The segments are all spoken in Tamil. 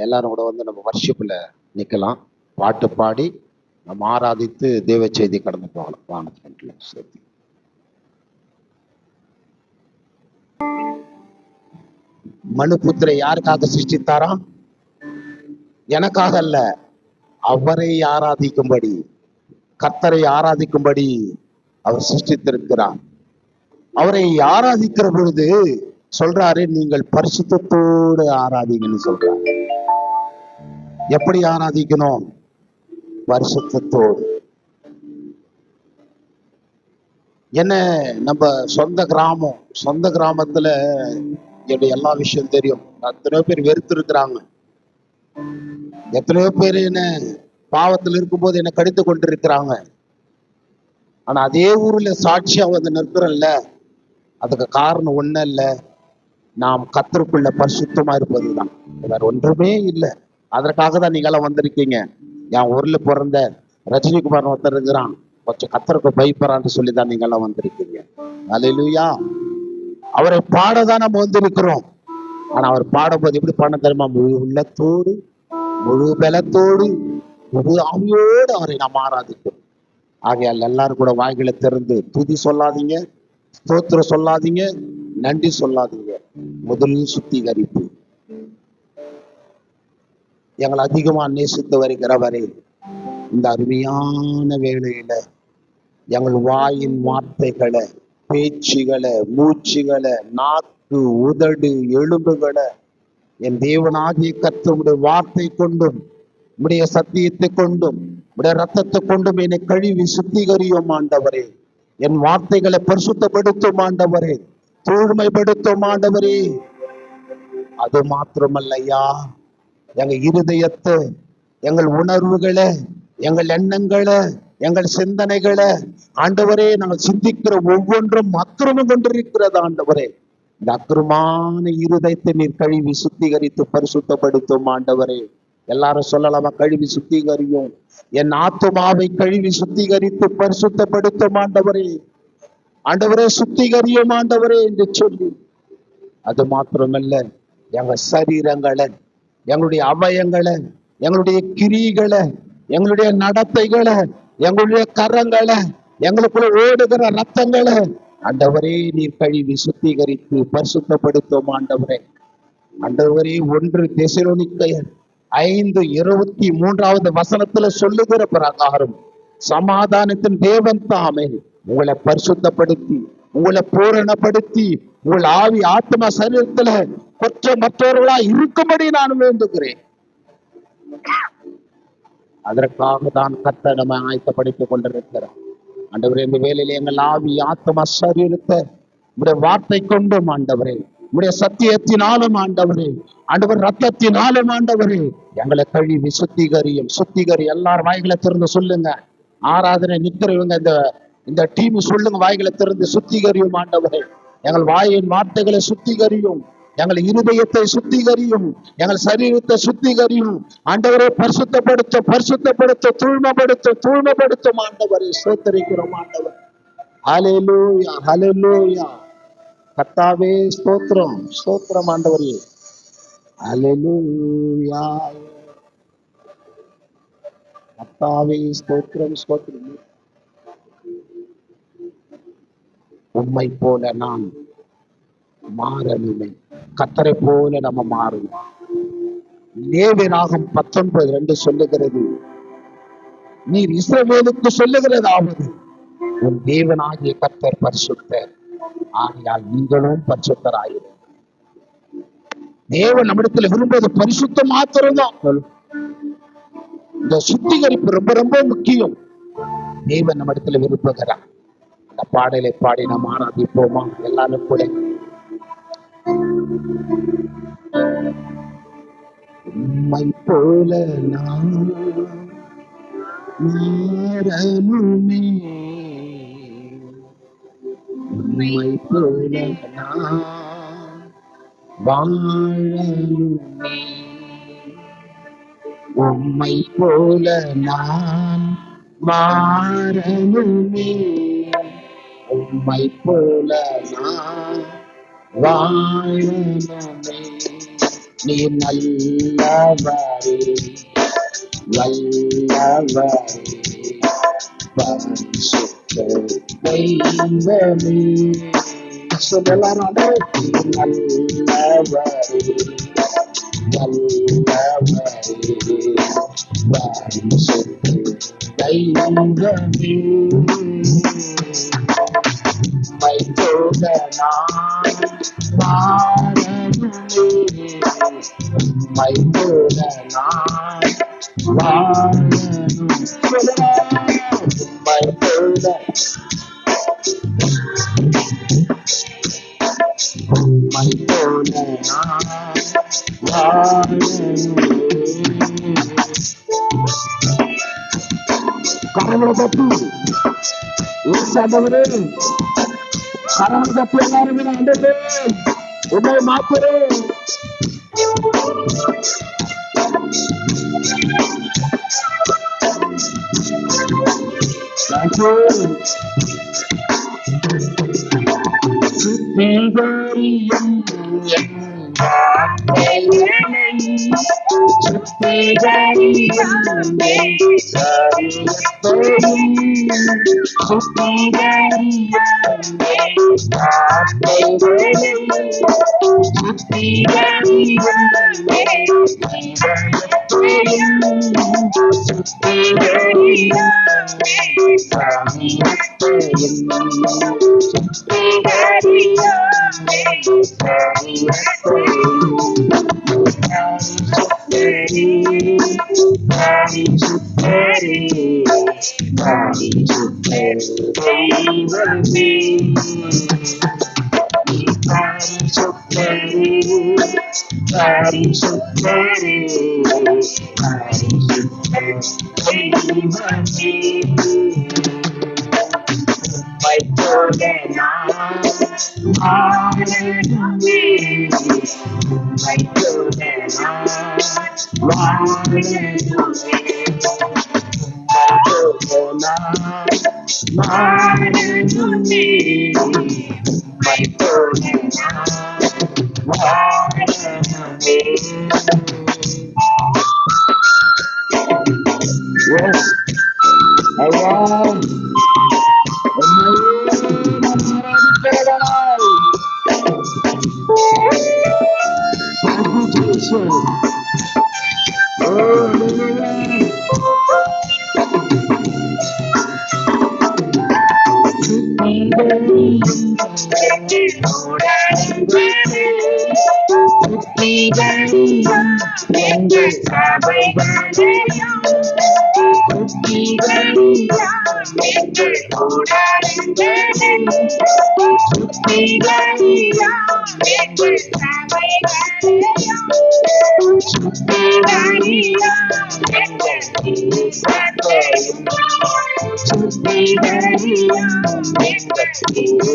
எல்லாரும் கூட வந்து நம்ம வர்ஷிப்ல நிக்கலாம், பாட்டு பாடி நம்ம ஆராதித்து தேவ செய்தி கடந்து போகலாம். வாங்க. சரி, மனுபுத்திரை யாருக்காக சிருஷ்டித்தாராம்? எனக்காக அல்ல, அவரை ஆராதிக்கும்படி, கர்த்தரை ஆராதிக்கும்படி அவர் சிருஷ்டித்திருக்கிறார். அவரை ஆராதிக்கிற பொழுது சொல்றாரு, நீங்கள் பரிசுத்தத்தோடு ஆராதிங்கன்னு சொல்றாரு. எப்படி ஆராதிக்கணும்? பரிசுத்தத்தோடு. என்ன, நம்ம சொந்த கிராமத்துல என்னுடைய எல்லா விஷயம் தெரியும். எத்தனையோ பேர் வெறுத்து இருக்கிறாங்க, எத்தனையோ பேர் என்ன பாவத்தில் இருக்கும்போது என்ன கடித்து கொண்டு இருக்கிறாங்க. ஆனா அதே ஊர்ல சாட்சியா வந்து நிற்கிறோம்ல, அதுக்கு காரணம் ஒண்ணும் இல்ல, நாம் கர்த்தருக்குள்ள பரிசுத்தமா இருப்பதுதான், வேற ஒன்றுமே இல்லை. அதற்காக தான் நீங்களாம் வந்திருக்கீங்க. என் ஊர்ல பிறந்த ரஜினிகுமார் ஒருத்தர் இருக்கிறான், கொஞ்சம் கர்த்தருக்கு பயப்படுறான்னு சொல்லிதான் நீங்க எல்லாம் வந்திருக்கீங்க. அல்லேலூயா. அவரை பாடதான் நம்ம வந்திருக்கிறோம். ஆனா அவர் பாடும்போது எப்படி பாட தெரியுமா? முழு உள்ளத்தோடு, முழு பலத்தோடு, முழு ஆவியோடு அவரை நாம் ஆராதிக்கிறோம். ஆகையால் எல்லாரும் கூட வாய்களை திறந்து துதி சொல்லாதீங்க, ஸ்தோத்திரம் சொல்லாதீங்க, நன்றி சொல்லாதீங்க. முதல் சுத்திகரிப்பு. எங்களை அதிகமா நேசித்து வருகிறவரே, இந்த அருமையான வேளையில எங்கள் வாயின் வார்த்தைகளை, பேச்சுகளை, மூச்சுகளை, நாக்கு, உதடு, எலும்புகளை என் தேவனாகிய கர்த்தருடைய வார்த்தை கொண்டும், உடைய சத்தியத்தை கொண்டும், உடைய ரத்தத்தை கொண்டும் என்னை கழுவி சுத்திகரியும் ஆண்டவரே. என் வார்த்தைகளை பரிசுத்தப்படுத்தும் ஆண்டவரே, தூய்மைப்படுத்தும் ஆண்டவரே. அது மாத்திரமல்லையா, எங்க இருதயத்தை, எங்கள் உணர்வுகளை, எங்கள் எண்ணங்களை, எங்கள் சிந்தனைகளை ஆண்டவரே, நாங்கள் சிந்திக்கிற ஒவ்வொன்றும் அக்கிரமம் கொண்டிருக்கிறது ஆண்டவரே. இந்த அக்கிரமான இருதயத்தை நீர் கழுவி சுத்திகரித்து பரிசுத்தப்படுத்தும் ஆண்டவரே. எல்லாரும் சொல்லலாமா? கழுவி சுத்திகரியும். என் ஆத்துமாவை கழுவி சுத்திகரித்து பரிசுத்தப்படுத்தும் ஆண்டவரே. ஆண்டவரே சுத்திகரியும் ஆண்டவரே என்று சொல்லி, அது மாத்திரமல்ல, எங்க சரீரங்களை, எங்களுடைய அவயங்களை, எங்களுடைய கிரிகளை, எங்களுடைய நடத்தைகளை, எங்களுடைய கரங்களை, எங்களுக்குள்ள ஓடுகிற ரத்தங்களை ஆண்டவரே நீர் கழுவி சுத்திகரித்து பரிசுத்தப்படுத்தும் ஆண்டவரே. ஆண்டவரே, 1 தெசலோனிக்கேயர் 5:23 சொல்லுகிற பிரகாரம் சமாதானத்தின் தேவன் தாமே உங்களை பரிசுத்தப்படுத்தி, உங்களை பூரணப்படுத்தி, உங்கள் ஆவி ஆத்மா சரீரத்துல குற்றமற்றவர்களா இருக்கும்படி நான் வேண்டுகிறேன். அதற்காக தான் கர்த்தர் நம்ம ஆயத்தப்படுத்திக் கொண்டிருக்கிறார். ஆண்டவரே, இந்த வேலையில எங்கள் ஆவி ஆத்மா சரீரத்தை உடைய வார்த்தை கொண்டும் ஆண்டவரே, உடைய சத்தியத்தினாலும் ஆண்டவரே, ஆண்டவர் ரத்தத்தினாலும் ஆண்டவரே எங்களை கழுவி சுத்திகரியும். எல்லாரும் வாய்களை திறந்து சொல்லுங்க. ஆராதனை நிற்கிறவங்க இந்த டீம் சொல்லுங்க, வாய்களை திறந்து சுத்திகரியும் ஆண்டவரே. எங்கள் வாயின் வார்த்தைகளை சுத்திகரியும், எங்கள் இருதயத்தை சுத்திகரியும், எங்கள் சரீரத்தை சுத்திகரியும் ஆண்டவரை. பரிசுத்தப்படுத்த தூய்மைப்படுத்தும் ஆண்டவரை. ஸ்தோத்திரிக்கிறோம் ஆண்டவர். ஹல்லேலூயா, ஹல்லேலூயா. கர்த்தாவே ஸ்தோத்திரம் ஆண்டவரே. ஹல்லேலூயா. கர்த்தாவே ஸ்தோத்திரம். உம்மை போல நான் மாறணுமே, கர்த்தரை போல நம்ம மாறணும். லேவியராகமம் 19:2 சொல்லுகிறது, நீர் இஸ்ரவேலுக்கு சொல்லுகிறதாவது, உன் தேவனாகிய கர்த்தர் பரிசுத்தர், ஆகையால் நீங்களும் பரிசுத்தராயிரு. தேவன் நம்மிடத்துல விரும்புவது பரிசுத்தம் மாத்திரம்தான். இந்த சுத்திகரிப்பு ரொம்ப ரொம்ப முக்கியம். தேவன் நம்மிடத்துல விரும்புகிறார். அந்த பாடலை பாடி நாம் ஆராதிப்போமா? எல்லாரும் கூட. உம்மை போல நான் மாறணுமே, உம்மை போல நான் வாழணுமே, உம்மை போல நான் மாறணுமே, உம்மை போல நான் வாழணுமே. நீ நல்லவரே, வல்லவரே, பரிசுத்த தெய்வமே. சொல்லலாம் நீ நல்லவரே, வல்லவரே, பரிசுத்த தெய்வமே. மைத்தோட நான் வாழணுமே, மைத்தோட நான் வாழணும். மைத்தோட மைத்தோட நான் வாழணுமே. கரங்களை தட்டி ஏசாண்டவரே, கரங்களை தட்டி எல்லாருமே ஆண்டவரே உன்னை மாத்துறேன். சுத்திகரியும் என் வார்த்தைகளை, சுத்திகரியும் என் சரீரத்தையும், சுத்திகரியும் என் வார்த்தைகளை, சுத்திகரியும் என் இதயத்தையும், சுத்திகரியும் என் சரீரத்தையும்,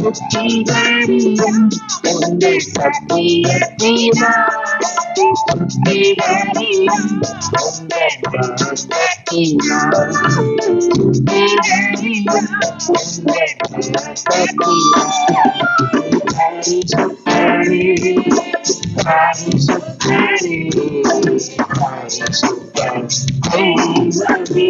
சுத்திகரியும் உங்கள் சத்தியத்தினால் சுத்திகரியும் உங்கள் ரத்தத்தினால் சுத்திகரியும் உங்கள் ரத்தத்தினால் பரிசுத்தரே பரிசுத்தரே பரிசுத்த தெய்வமே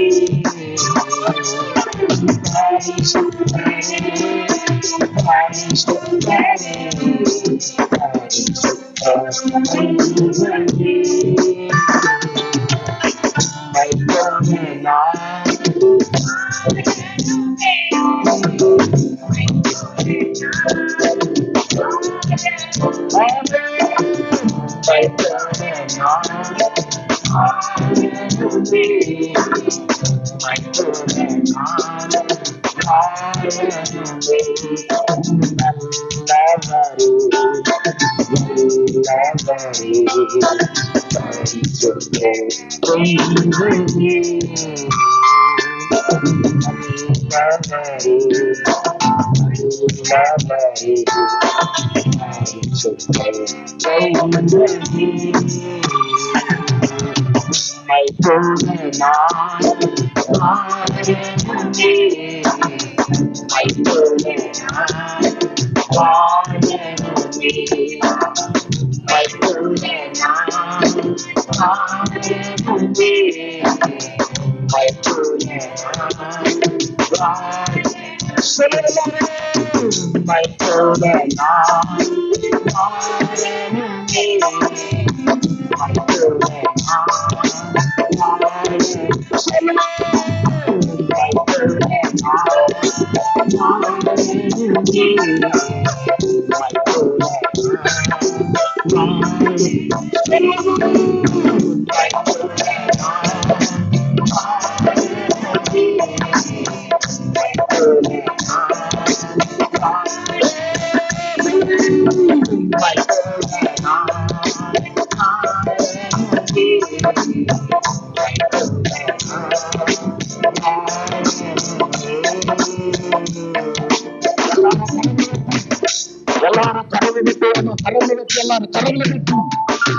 எல்லாரும் கரவை விட்டு கரவை வச்சு எல்லாரும் கரவை விட்டு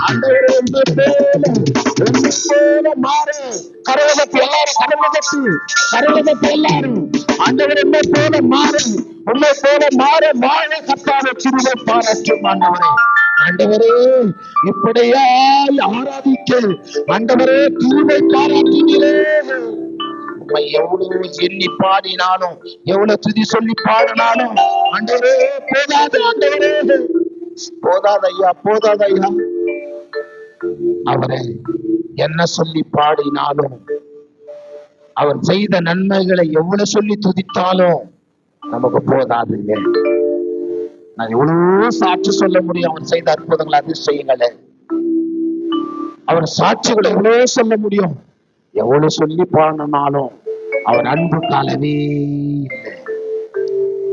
ஆண்டவரே உண்மை போல மாறு கரவை வச்சு எல்லாரும் கரவை வச்சு எல்லாரும் ஆண்டவரே உண்மை போல மாறு உண்மை போல மாற வாழ கத்தாத கிருபை பாராட்டும் ஆண்டவரே. ஆண்டவரே இப்படியாய் ஆராதிக்க ஆண்டவரே கிருபை பாராட்டினீரே. உண்மை எவ்வளவு எண்ணி பாடினாலும் எவ்வளவு துதி சொல்லி பாடினாலும் ஆண்டவரே போதாது, ஆண்டவரே போதாதையா போதாதையா. அவரை என்ன சொல்லி பாடினாலும் அவர் செய்த நன்மைகளை எவ்வளவு சொல்லி துதித்தாலும் நமக்கு போதாதுங்க. நான் எவ்வளவு சாட்சி சொல்ல முடியும் அவர் செய்த அற்புதங்களை, அதிசயங்களை, அவர் சாட்சிகளை எவ்வளவு சொல்ல முடியும். எவ்வளவு சொல்லி பாடினாலும் அவர் அன்பு காலவே இல்லை.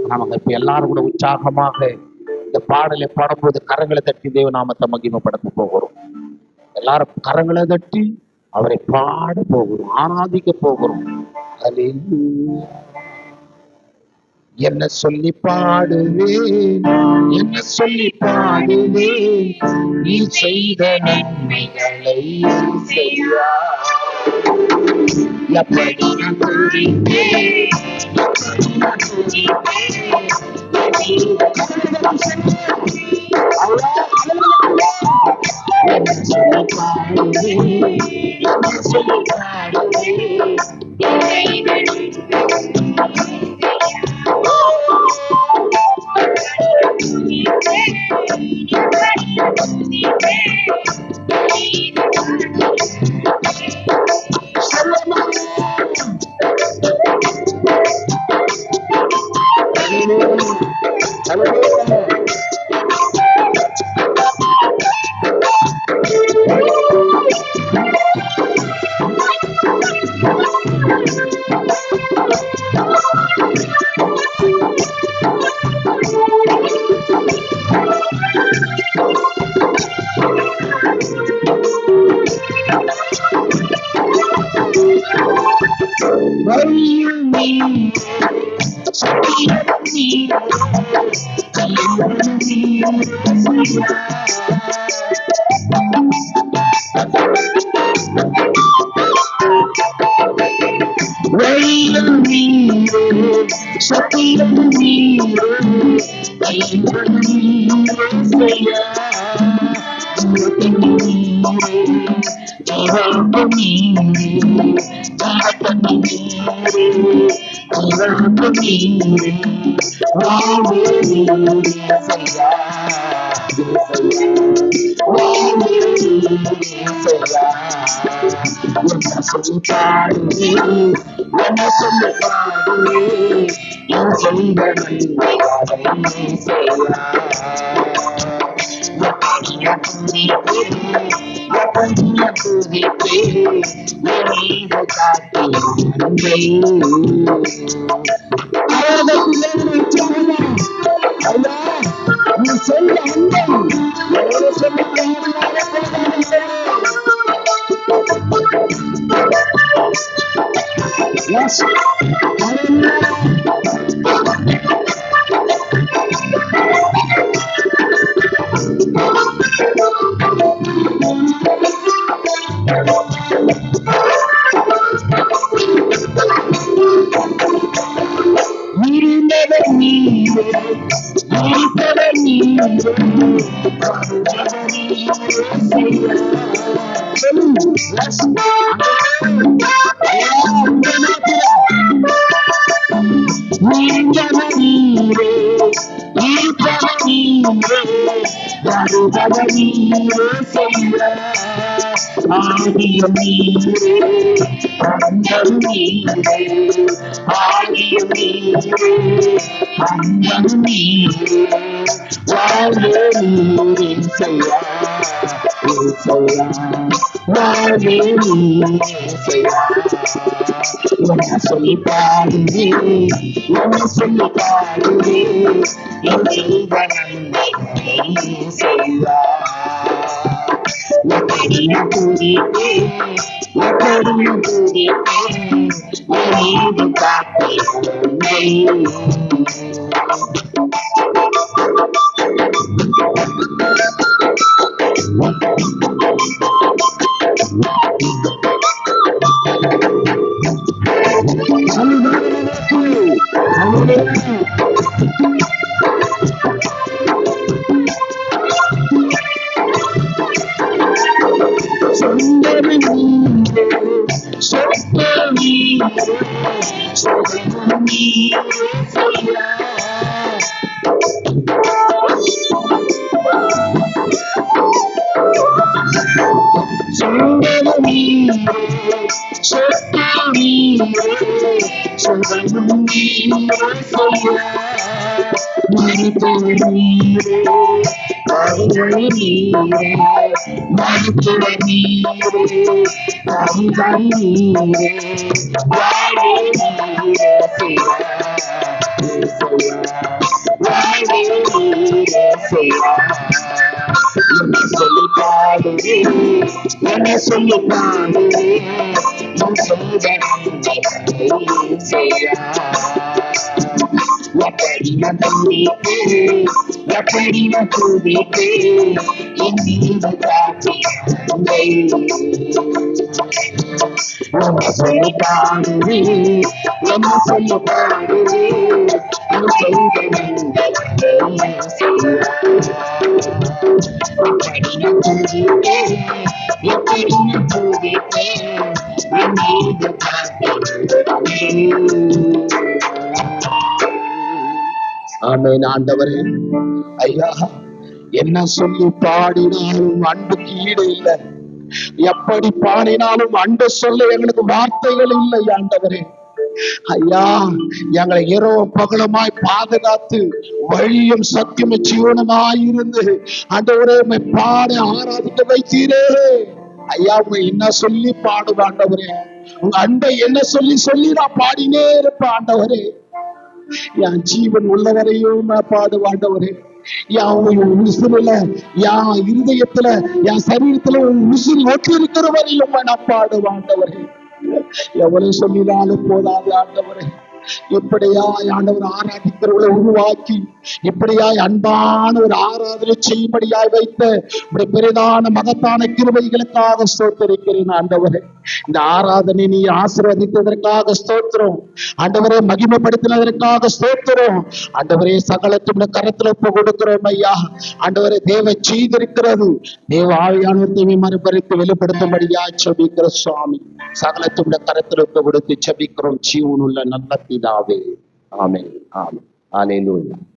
நாம இப்ப எல்லாரும் கூட உற்சாகமாக இந்த பாடலை பாடும்போது கரங்களை தட்டி தேவ நாமத்தை மகிமைப்படுத்த போகிறோம். எல்லாரும் கரங்களை தட்டி அவரை பாட போகிறோம், ஆராதிக்க போகிறோம். என்ன சொல்லி பாடுவேன், என்ன சொல்லி பாடுவேன், நீ செய்த நன்மைகளை செய்யா எப்படி நான் துதிப்பேன், என்ன சொல்லி பாடுவேன், என்ன சொல்லி பாடுவேன். வழியில் நீரே சத்தியம் நீரே கல்வன் நீரே செய்யா நீரே ஜீவப்பு நீரே ஜீவத்தண்ணி நீரே ஜீவப்பு நீரே வாழ்வே நீரே செய்யா வாழ்வே நீரே செய்யா என்ன சொல்லி பாடுவே என்ன சொல்லி பாடுவே என் செய்த நன்மைகளை செய்யா எப்படிய துதிப்பே என் காட்டி நன்மை நீ சொல்ல அன்பை சொல்லி Yes. இருந்தவர் நீரே இருப்பவர் நீரே ஆகிய நீரே அந்தம் நீரே ஆகிய நீரே அந்தம் நீரே வாழ்வே நீரே செய்யா வாழ்வே நீரே செய்யா என்ன சொல்லி பாடுவே என்ன சொல்லி பாடுவே என் செய்த நன்மைகளை செய்யா எப்படிய துதிப்பே எப்படிய துதிப்பே என் காட்டி சொல்லி பாடுவே என்ன சொல்லி பாடுவே எப்படிய துதிப்பே எப்படிய துதிப்பே என் மீது காட்டி என்ன சொல்லி பாடுவே என்ன சொல்லி பாடுவே என் செய்த நன்மைகளை செய்யா எப்படிய துதிப்பே எப்படிய துதிப்பே என் மீது காட்டி ஆமென். ஆண்டவரே ஐயா, என்ன சொல்லி பாடினாலும் அன்புக்கு ஈடு இல்லை. எப்படி பாடினாலும் அன்பு சொல்ல எங்களுக்கு வார்த்தைகள் இல்லை ஆண்டவரே. ஐயா, எங்களை இரவு பகலமாய் பாதுகாத்து வழியும் சத்தியம் ஜீவனமாய் இருந்து ஆண்டவரே பாட ஆராதிக்க வைத்தீரே. ஐயா, உங்க என்ன சொல்லி பாடுவ ஆண்டவரே. உங்க அன்பை என்ன சொல்லி சொல்லி நான் பாடினே இருப்பேன் ஆண்டவரே. என் ஜீவன் உள்ளவரையும் நான் பாடுவாண்டவரே. என் உசுரில என் இருதயத்துல என் சரீரத்துல உசுரி ஒட்டி இருக்கிற வரையும் நான் பாடுவாண்டவரே. எவ்வளவு சொல்லினாலும் போதாது ஆண்டவரே. இப்படியாய் ஆண்டவர் ஆராதிக்கிறவர்களை உருவாக்கி, இப்படியாய் அன்பான ஒரு ஆராதனை செய்யும்படியாய் வைத்த பெரிதான மகத்தான கிருபைகளுக்காக ஸ்தோத்திரிக்கிறேன் ஆண்டவரே. இந்த ஆராதனை நீ ஆசீர்வதித்ததற்காக ஸ்தோத்திரம் ஆண்டவரே. மகிமைப்படுத்தினதற்காக ஸ்தோத்திரம் ஆண்டவரே. சகலத்துடைய கரத்துல ஒப்பு கொடுக்கிறோம் ஐயா. ஆண்டவரே, தேவ செய்திருக்கிறது தேவ ஆவியானவர் தீமை மறுபறித்து வெளிப்படுத்தும்படியா செபிக்கிற சுவாமி. சகலத்துடைய கரத்துல ஒப்பு கொடுத்து செபிக்கிறோம் ஜீவனுள்ள நல்ல பிதாவே. ஆமென். ஆமென். அல்லேலூயா.